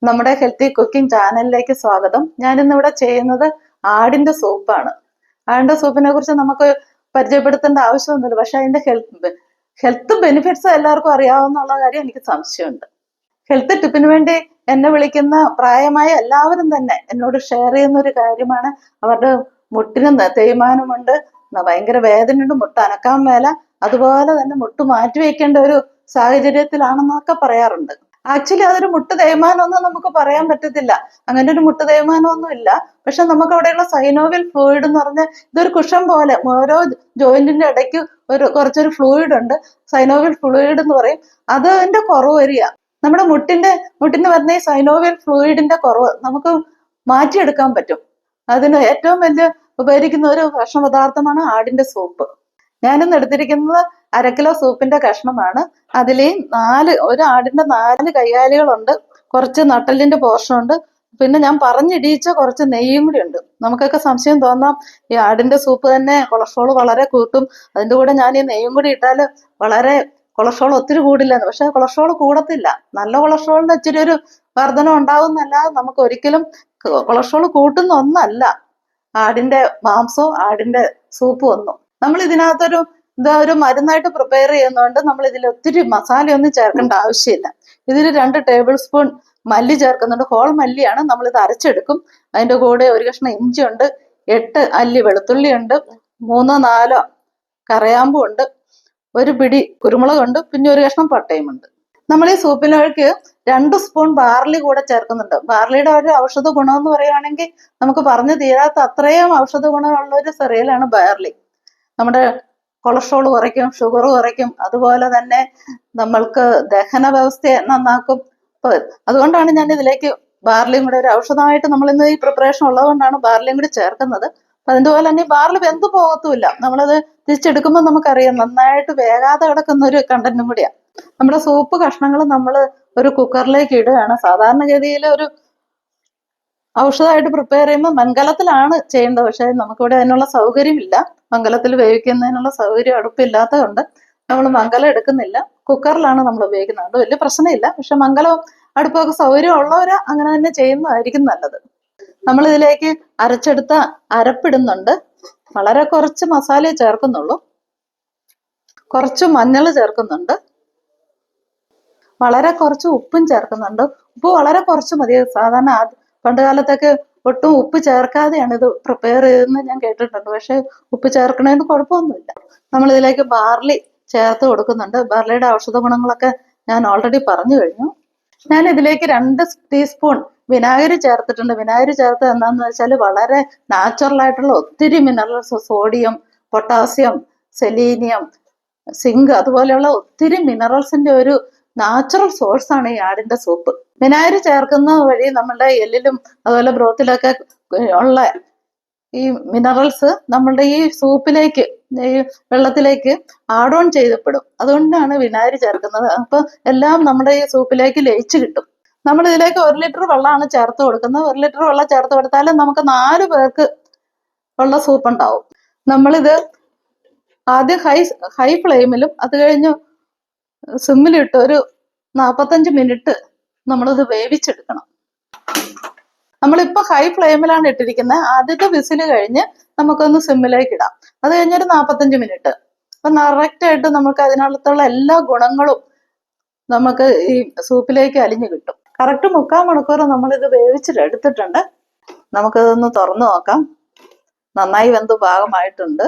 നമ്മുടെ healthy cooking ചാനലിലേക്ക് സ്വാഗതം. ഞാനിന്നിവിടെ ചെയ്യുന്നത് ആടിന്റെ സൂപ്പാണ്. ആടിന്റെ സൂപ്പിനെ കുറിച്ച് നമുക്ക് പരിചയപ്പെടുത്തേണ്ട ആവശ്യമൊന്നുമില്ല, പക്ഷെ അതിന്റെ ഹെൽത്ത് ബെനിഫിറ്റ്സ് എല്ലാവർക്കും അറിയാവുന്നുള്ള കാര്യം എനിക്ക് സംശയമുണ്ട്. ഹെൽത്ത് ടിപ്പിന് വേണ്ടി എന്നെ വിളിക്കുന്ന പ്രായമായ എല്ലാവരും തന്നെ എന്നോട് ഷെയർ ചെയ്യുന്ന ഒരു കാര്യമാണ് അവരുടെ മുട്ടിന് തേയ്മാനമുണ്ട്, ഭയങ്കര വേദനയുണ്ട്, മുട്ട് അനക്കാൻ മേല, അതുപോലെ തന്നെ മുട്ട് മാറ്റി വെക്കേണ്ട ഒരു സാഹചര്യത്തിലാണെന്നൊക്കെ പറയാറുണ്ട്. ആക്ച്വലി അതൊരു മുട്ട് തേയ്മാനമൊന്നും നമുക്ക് പറയാൻ പറ്റത്തില്ല. അങ്ങനെ ഒരു മുട്ട് തേയ്മാനമൊന്നും ഇല്ല. പക്ഷെ നമുക്ക് അവിടെയുള്ള സൈനോവിയൽ ഫ്ലൂയിഡ് എന്ന് പറഞ്ഞാൽ ഇതൊരു കുഷൻ പോലെ ഓരോ ജോയിന്റിന്റെ ഇടയ്ക്ക് കുറച്ചൊരു ഫ്ലൂയിഡ് ഉണ്ട്, സൈനോവിയൽ ഫ്ലൂയിഡ് എന്ന് പറയും. അതിന്റെ കുറവ് വരിക, നമ്മുടെ മുട്ടിന് വരുന്ന ഈ സൈനോവിയൽ ഫ്ലൂയിഡിന്റെ കുറവ് നമുക്ക് മാറ്റിയെടുക്കാൻ പറ്റും. അതിന് ഏറ്റവും വലിയ ഉപകരിക്കുന്ന ഒരു ഭക്ഷണ പദാർത്ഥമാണ് ആടിന്റെ സൂപ്പ്. ഞാനിന്ന് എടുത്തിരിക്കുന്നത് 1/2 കിലോ സൂപ്പിന്റെ കഷ്ണമാണ്. അതിൽ ഒരു ആടിന്റെ 4 കയ്യാലികളുണ്ട്, കുറച്ച് നട്ടലിന്റെ പോർഷൻ ഉണ്ട്, പിന്നെ ഞാൻ പറഞ്ഞിടിയിച്ച കുറച്ച് നെയ്യും കൂടി ഉണ്ട്. നമുക്കൊക്കെ സംശയം തോന്നാം, ഈ ആടിന്റെ സൂപ്പ് തന്നെ കൊളസ്ട്രോൾ വളരെ കൂട്ടും, അതിന്റെ കൂടെ ഞാൻ ഈ നെയ്യും കൂടി ഇട്ടാൽ വളരെ കൊളസ്ട്രോൾ ഒത്തിരി കൂടില്ലെന്ന്. പക്ഷെ കൊളസ്ട്രോൾ കൂടത്തില്ല. നല്ല കൊളസ്ട്രോളിന്റെ ഇച്ചിരി ഒരു വർധനം ഉണ്ടാവുന്നല്ലാതെ നമുക്ക് ഒരിക്കലും കൊളസ്ട്രോൾ കൂട്ടുന്ന ഒന്നല്ല ആടിന്റെ മാംസവും ആടിന്റെ സൂപ്പും ഒന്നും. നമ്മൾ ഇതിനകത്തൊരു ഒരു മരുന്നായിട്ട് പ്രിപ്പയർ ചെയ്യുന്നതുകൊണ്ട് നമ്മൾ ഇതിൽ ഒത്തിരി മസാലയൊന്നും ചേർക്കേണ്ട ആവശ്യമില്ല. ഇതിൽ 2 ടേബിൾ സ്പൂൺ മല്ലി ചേർക്കുന്നുണ്ട്. ഹോൾ മല്ലിയാണ്. നമ്മളിത് അരച്ചെടുക്കും. അതിന്റെ കൂടെ ഒരു കഷ്ണം ഇഞ്ചി ഉണ്ട്, 8 അല്ലി വെളുത്തുള്ളി ഉണ്ട്, 3-4 കറയാമ്പും ഉണ്ട്, ഒരു പിടി കുരുമുളകുണ്ട്, പിന്നെ ഒരു കഷ്ണം പട്ടയും ഉണ്ട്. നമ്മൾ ഈ സൂപ്പിലേക്ക് 2 സ്പൂൺ ബാർലി കൂടെ ചേർക്കുന്നുണ്ട്. ബാർലിയുടെ ഒരു ഔഷധ ഗുണം എന്ന് പറയുകയാണെങ്കിൽ നമുക്ക് പറഞ്ഞു തീരാത്ത അത്രയും ഔഷധ ഗുണമുള്ള ഒരു സെറിയലാണ് ബാർലി. നമ്മുടെ കൊളസ്ട്രോൾ കുറയ്ക്കും, ഷുഗർ കുറയ്ക്കും, അതുപോലെ തന്നെ നമ്മൾക്ക് ദഹന വ്യവസ്ഥയെ നന്നാക്കും. അതുകൊണ്ടാണ് ഞാൻ ഇതിലേക്ക് ബാർലിയും കൂടെ ഒരു ഔഷധമായിട്ട് നമ്മൾ ഇന്ന് ഈ പ്രിപ്പറേഷൻ ഉള്ളതുകൊണ്ടാണ് ബാർലിയും കൂടി ചേർക്കുന്നത്. അതിന്റെ പോലെ തന്നെ ബാർലി വെന്ത് പോകത്തുമില്ല. നമ്മളത് തിരിച്ചെടുക്കുമ്പോൾ നമുക്കറിയാം നന്നായിട്ട് വേകാതെ കിടക്കുന്ന ഒരു കണ്ടന്റും കൂടിയാണ്. നമ്മുടെ സൂപ്പ് കഷ്ണങ്ങൾ നമ്മൾ ഒരു കുക്കറിലേക്ക് ഇടുകയാണ്. സാധാരണഗതിയിൽ ഒരു ഔഷധമായിട്ട് പ്രിപ്പയർ ചെയ്യുമ്പോൾ മൺകലത്തിലാണ് ചെയ്യേണ്ടത്. പക്ഷെ നമുക്കിവിടെ അതിനുള്ള സൗകര്യമില്ല. മൺകലത്തിൽ വേവിക്കുന്നതിനുള്ള സൗകര്യം അടുപ്പില്ലാത്തതുകൊണ്ട് നമ്മൾ മൺകലം എടുക്കുന്നില്ല, കുക്കറിലാണ് നമ്മൾ ഉപയോഗിക്കുന്നത്. അത് വലിയ പ്രശ്നമില്ല. പക്ഷെ മൺകലം അടുപ്പൊക്കെ സൗകര്യം ഉള്ളവര് അങ്ങനെ തന്നെ ചെയ്യുന്നതായിരിക്കും നല്ലത്. നമ്മൾ ഇതിലേക്ക് അരച്ചെടുത്ത അരപ്പിടുന്നുണ്ട്. വളരെ കുറച്ച് മസാലയെ ചേർക്കുന്നുള്ളൂ. കുറച്ച് മഞ്ഞൾ ചേർക്കുന്നുണ്ട്, വളരെ കുറച്ച് ഉപ്പും ചേർക്കുന്നുണ്ട്. ഉപ്പ് വളരെ കുറച്ച് മതി. സാധാരണ പണ്ട് കാലത്തൊക്കെ ഒട്ടും ഉപ്പ് ചേർക്കാതെയാണ് ഇത് പ്രിപ്പയർ ചെയ്തെന്ന് ഞാൻ കേട്ടിട്ടുണ്ട്. പക്ഷെ ഉപ്പ് ചേർക്കണതിന് കുഴപ്പമൊന്നുമില്ല. നമ്മൾ ഇതിലേക്ക് ബാർലി ചേർത്ത് കൊടുക്കുന്നുണ്ട്. ബാർലിയുടെ ഔഷധ ഗുണങ്ങളൊക്കെ ഞാൻ ഓൾറെഡി പറഞ്ഞു കഴിഞ്ഞു. ഞാൻ ഇതിലേക്ക് 2 ടീസ്പൂൺ വിനാഗിരി ചേർത്തിട്ടുണ്ട്. വിനാഗിരി ചേർത്ത് എന്താണെന്ന് വെച്ചാൽ വളരെ നാച്ചുറൽ ആയിട്ടുള്ള ഒത്തിരി minerals, sodium, potassium, selenium, zinc, അതുപോലെയുള്ള ഒത്തിരി മിനറൽസിന്റെ ഒരു നാച്ചുറൽ സോഴ്സ് ആണ് ഈ ആടിന്റെ സൂപ്പ്. വിനാഗിരി ചേർക്കുന്ന വഴി നമ്മളുടെ എല്ലിലും അതുപോലെ ബ്രോത്തിലൊക്കെ ഉള്ള ഈ മിനറൽസ് നമ്മളുടെ ഈ സൂപ്പിലേക്ക്, ഈ വെള്ളത്തിലേക്ക് ആഡ് ഓൺ ചെയ്യപ്പെടും. അതുകൊണ്ടാണ് വിനാഗിരി ചേർക്കുന്നത്. അപ്പൊ എല്ലാം നമ്മുടെ ഈ സൂപ്പിലേക്ക് ലയിച്ചു കിട്ടും. നമ്മൾ ഇതിലേക്ക് 1 ലിറ്റർ വെള്ളമാണ് ചേർത്ത് കൊടുക്കുന്നത്. 1 ലിറ്റർ വെള്ളം ചേർത്ത് കൊടുത്താലും നമുക്ക് 4 പേർക്ക് ഉള്ള സൂപ്പ് ഉണ്ടാവും. നമ്മളിത് ആദ്യം ഹൈ ഫ്ലെയിമിലും അത് കഴിഞ്ഞ് സിമ്മിലിട്ട് ഒരു 45 മിനിറ്റ് നമ്മളിത് വേവിച്ചെടുക്കണം. നമ്മളിപ്പോ ഹൈ ഫ്ലെയിമിലാണ് ഇട്ടിരിക്കുന്നത്. ആദ്യത്തെ വിസില് കഴിഞ്ഞ് നമുക്കൊന്ന് സിമ്മിലേക്ക് ഇടാം. അത് കഴിഞ്ഞൊരു 45 മിനിറ്റ്. അപ്പൊ കറക്റ്റ് ആയിട്ട് നമുക്ക് അതിനകത്തുള്ള എല്ലാ ഗുണങ്ങളും നമുക്ക് ഈ സൂപ്പിലേക്ക് അലിഞ്ഞു കിട്ടും. കറക്റ്റ് 3/4 മണിക്കൂർ നമ്മളിത് വേവിച്ചിട്ടെടുത്തിട്ടുണ്ട്. നമുക്കിതൊന്ന് തുറന്നു നോക്കാം. നന്നായി വെന്ത് പാകമായിട്ടുണ്ട്.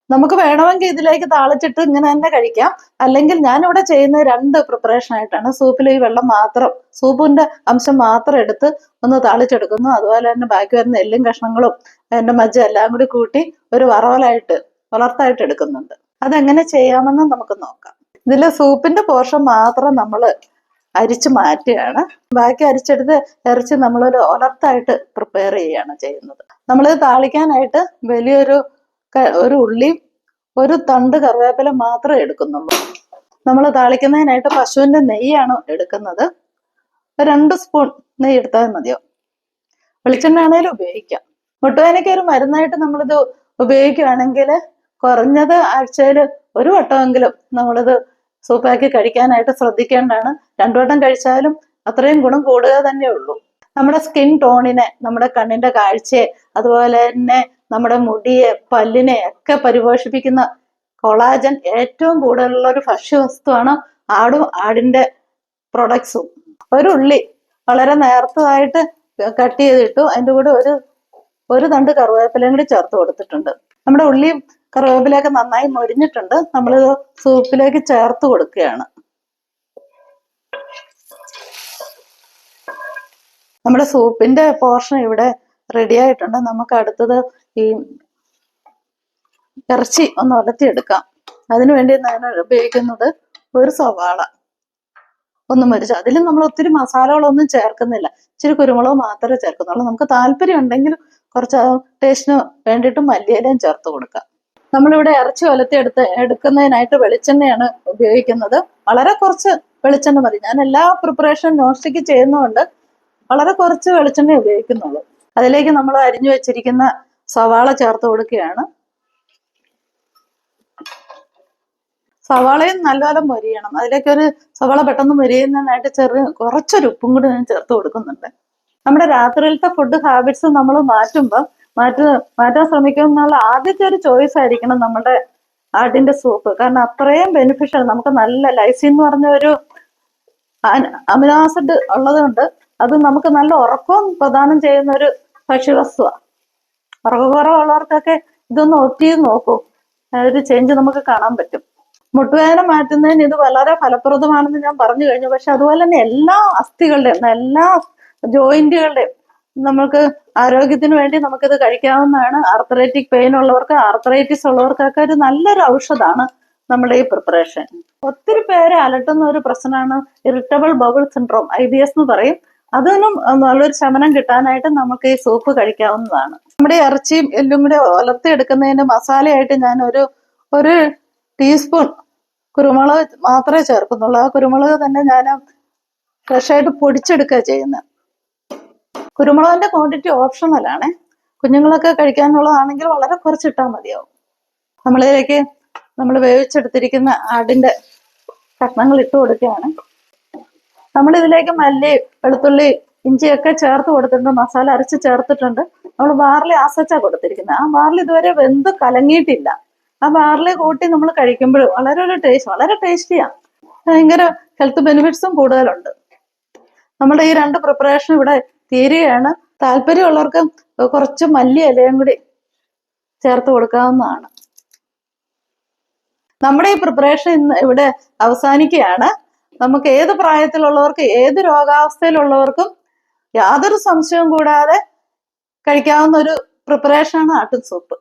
നമുക്ക് വേണമെങ്കിൽ ഇതിലേക്ക് താളിച്ചിട്ട് ഇങ്ങനെ തന്നെ കഴിക്കാം. അല്ലെങ്കിൽ ഞാനിവിടെ ചെയ്യുന്ന 2 പ്രിപ്പറേഷൻ ആയിട്ടാണ്. സൂപ്പിൽ ഈ വെള്ളം മാത്രം, സൂപ്പിന്റെ അംശം മാത്രം എടുത്ത് ഒന്ന് താളിച്ചെടുക്കുന്നു. അതുപോലെ തന്നെ ബാക്കി വരുന്ന എല്ലും കഷ്ണങ്ങളും അതിന്റെ മജ്ജ എല്ലാം കൂടി കൂട്ടി ഒരു വളർത്തായിട്ട് എടുക്കുന്നുണ്ട്. അതെങ്ങനെ ചെയ്യാമെന്ന് നമുക്ക് നോക്കാം. ഇതിൽ സൂപ്പിന്റെ പോർഷൻ മാത്രം നമ്മൾ അരിച്ച് മാറ്റുകയാണ്. ബാക്കി അരിച്ചെടുത്ത് ഇറച്ചി നമ്മളൊരു വളർത്തായിട്ട് പ്രിപ്പയർ ചെയ്യുകയാണ് ചെയ്യുന്നത്. നമ്മളിത് താളിക്കാനായിട്ട് വലിയൊരു ഉള്ളിയും ഒരു തണ്ട് കറിവേപ്പില മാത്രമേ എടുക്കുന്നുള്ളൂ. നമ്മൾ താളിക്കുന്നതിനായിട്ട് പശുവിന്റെ നെയ്യാണ് എടുക്കുന്നത്. 2 സ്പൂൺ നെയ്യ് എടുത്താൽ മതിയോ. വെളിച്ചെണ്ണ ആണെങ്കിലും ഉപയോഗിക്കാം. മുട്ടുവേദനയ്ക്ക് ഒരു മരുന്നായിട്ട് നമ്മളിത് ഉപയോഗിക്കുകയാണെങ്കിൽ കുറഞ്ഞത് ആഴ്ചയിൽ 1 വട്ടമെങ്കിലും നമ്മളിത് സൂപ്പാക്കി കഴിക്കാനായിട്ട് ശ്രദ്ധിക്കേണ്ടതാണ്. 2 വട്ടം കഴിച്ചാലും അത്രയും ഗുണം കൂടുക തന്നെ ഉള്ളൂ. നമ്മുടെ സ്കിൻ ടോണിനെ, നമ്മുടെ കണ്ണിന്റെ കാഴ്ചയെ, അതുപോലെ തന്നെ നമ്മുടെ മുടിയെ, പല്ലിനെ ഒക്കെ പരിപോഷിപ്പിക്കുന്ന കൊളാജൻ ഏറ്റവും കൂടുതലുള്ള ഒരു ഭക്ഷ്യവസ്തുവാണ് ആടിന്റെ പ്രൊഡക്ട്സും. ഒരു ഉള്ളി വളരെ നേർത്തതായിട്ട് കട്ട് ചെയ്തിട്ടു, അതിൻ്റെ കൂടെ ഒരു തണ്ട് കറിവേപ്പിലയും കൂടി ചേർത്ത് കൊടുത്തിട്ടുണ്ട്. നമ്മുടെ ഉള്ളിയും കറിവേപ്പിലയൊക്കെ നന്നായി മൊരിഞ്ഞിട്ടുണ്ട്. നമ്മളിത് സൂപ്പിലേക്ക് ചേർത്ത് കൊടുക്കുകയാണ്. നമ്മുടെ സൂപ്പിന്റെ പോർഷൻ ഇവിടെ റെഡി ആയിട്ടുണ്ട്. നമുക്ക് അടുത്തത് ഈ ഇറച്ചി ഒന്ന് ഉലത്തിയെടുക്കാം. അതിനുവേണ്ടി ഞാൻ ഉപയോഗിക്കുന്നത് ഒരു സവാള ഒന്ന് മരിച്ചു. അതിൽ നമ്മൾ ഒത്തിരി മസാലകളൊന്നും ചേർക്കുന്നില്ല, ഇച്ചിരി കുരുമുളക് മാത്രമേ ചേർക്കുന്നുള്ളൂ. നമുക്ക് താല്പര്യം ഉണ്ടെങ്കിൽ കുറച്ച് ടേസ്റ്റിന് വേണ്ടിയിട്ട് മല്ലിയിലയും ചേർത്ത് കൊടുക്കാം. നമ്മളിവിടെ ഇറച്ചി എടുക്കുന്നതിനായിട്ട് വെളിച്ചെണ്ണയാണ് ഉപയോഗിക്കുന്നത്. വളരെ കുറച്ച് വെളിച്ചെണ്ണ മതി. ഞാൻ എല്ലാ പ്രിപ്പറേഷനും നോൺ സ്റ്റിക്ക് ചെയ്യുന്നതുകൊണ്ട് വളരെ കുറച്ച് വെളിച്ചെണ്ണ ഉപയോഗിക്കുന്നുള്ളൂ. അതിലേക്ക് നമ്മൾ അരിഞ്ഞു വെച്ചിരിക്കുന്ന സവാള ചേർത്ത് കൊടുക്കുകയാണ്. സവാളയും നല്ലപോലെ മൊരിയണം. അതിലേക്ക് ഒരു സവാള പെട്ടെന്ന് മൊരിയുന്നതിനായിട്ട് കുറച്ചൊരു ഉപ്പും കൂടി ഞാൻ ചേർത്ത് കൊടുക്കുന്നുണ്ട്. നമ്മുടെ രാത്രിയിലത്തെ ഫുഡ് ഹാബിറ്റ്സ് നമ്മൾ മാറ്റാൻ ശ്രമിക്കുന്നുള്ള ആദ്യത്തെ ഒരു ചോയ്സ് ആയിരിക്കണം നമ്മുടെ ആടിന്റെ സൂപ്പ്. കാരണം അത്രയും ബെനിഫിഷ്യൽ, നമുക്ക് നല്ല ലൈസിൻ എന്ന് പറഞ്ഞ ഒരു അമിനോ ആസിഡ് ഉള്ളത് കൊണ്ട് അത് നമുക്ക് നല്ല ഉറക്കവും പ്രദാനം ചെയ്യുന്ന ഒരു ഭക്ഷ്യവസ്തുവാണ്. ഉറക്കക്കുറവുള്ളവർക്കൊക്കെ ഇതൊന്ന് ഓപ്റ്റ് ചെയ്ത് നോക്കൂ, ഒരു ചേഞ്ച് നമുക്ക് കാണാൻ പറ്റും. മുട്ടുവേദന മാറ്റുന്നതിന് ഇത് വളരെ ഫലപ്രദമാണെന്ന് ഞാൻ പറഞ്ഞു കഴിഞ്ഞു. പക്ഷെ അതുപോലെ തന്നെ എല്ലാ അസ്ഥികളുടെയും എല്ലാ ജോയിന്റുകളുടെയും നമുക്ക് ആരോഗ്യത്തിന് വേണ്ടി നമുക്കിത് കഴിക്കാവുന്നതാണ്. ആർത്രൈറ്റിക് പെയിൻ ഉള്ളവർക്ക്, ആർത്രൈറ്റിസ് ഉള്ളവർക്കൊക്കെ ഒരു നല്ലൊരു ഔഷധമാണ് നമ്മുടെ ഈ പ്രിപ്പറേഷൻ. ഒത്തിരി പേരെ അലട്ടുന്ന ഒരു പ്രശ്നമാണ് ഇറിറ്റബിൾ ബൗൾ സിൻഡ്രോം, IBS എന്ന് പറയും. അതിനും നല്ലൊരു ശമനം കിട്ടാനായിട്ട് നമുക്ക് ഈ സൂപ്പ് കഴിക്കാവുന്നതാണ്. നമ്മുടെ ഇറച്ചിയും എല്ലും കൂടി ഉലർത്തിയെടുക്കുന്നതിന് മസാലയായിട്ട് ഞാൻ ഒരു ടീസ്പൂൺ കുരുമുളക് മാത്രമേ ചേർക്കുന്നുള്ളൂ. ആ കുരുമുളക് തന്നെ ഞാൻ ഫ്രഷായിട്ട് പൊടിച്ചെടുക്കുക ചെയ്യുന്നത്. കുരുമുളകിന്റെ ക്വാണ്ടിറ്റി ഓപ്ഷണലാണ്. കുഞ്ഞുങ്ങളൊക്കെ കഴിക്കാനുള്ളതാണെങ്കിൽ വളരെ കുറച്ചിട്ടാൽ മതിയാവും. നമ്മളിതിലേക്ക് നമ്മൾ വേവിച്ചെടുത്തിരിക്കുന്ന ആടിന്റെ കഷ്ണങ്ങൾ ഇട്ട് കൊടുക്കുകയാണ്. നമ്മളിതിലേക്ക് മല്ലി, വെളുത്തുള്ളി, ഇഞ്ചിയൊക്കെ ചേർത്ത് കൊടുത്തിട്ടുണ്ട്. മസാല അരച്ച് ചേർത്തിട്ടുണ്ട്. നമ്മൾ ബാർലി ആസച്ചാ കൊടുത്തിരിക്കുന്നത്. ആ ബാർലി ഇതുവരെ വെന്ത് കലങ്ങിയിട്ടില്ല. ആ ബാർലി കൂട്ടി നമ്മൾ കഴിക്കുമ്പോൾ വളരെ ടേസ്റ്റിയാണ്. ഭയങ്കര ഹെൽത്ത് ബെനിഫിറ്റ്സും കൂടുതലുണ്ട്. നമ്മുടെ ഈ രണ്ട് പ്രിപ്പറേഷൻ ഇവിടെ തീരുകയാണ്. താല്പര്യമുള്ളവർക്ക് കുറച്ച് മല്ലി ഇലയും കൂടി ചേർത്ത് കൊടുക്കാവുന്നതാണ്. നമ്മുടെ ഈ പ്രിപ്പറേഷൻ ഇന്ന് ഇവിടെ അവസാനിക്കുകയാണ്. നമുക്ക് ഏത് പ്രായത്തിലുള്ളവർക്കും ഏത് രോഗാവസ്ഥയിലുള്ളവർക്കും യാതൊരു സംശയവും കൂടാതെ കഴിക്കാവുന്ന ഒരു പ്രിപ്പറേഷനാണ് ആട്ടിൻ സൂപ്പ്.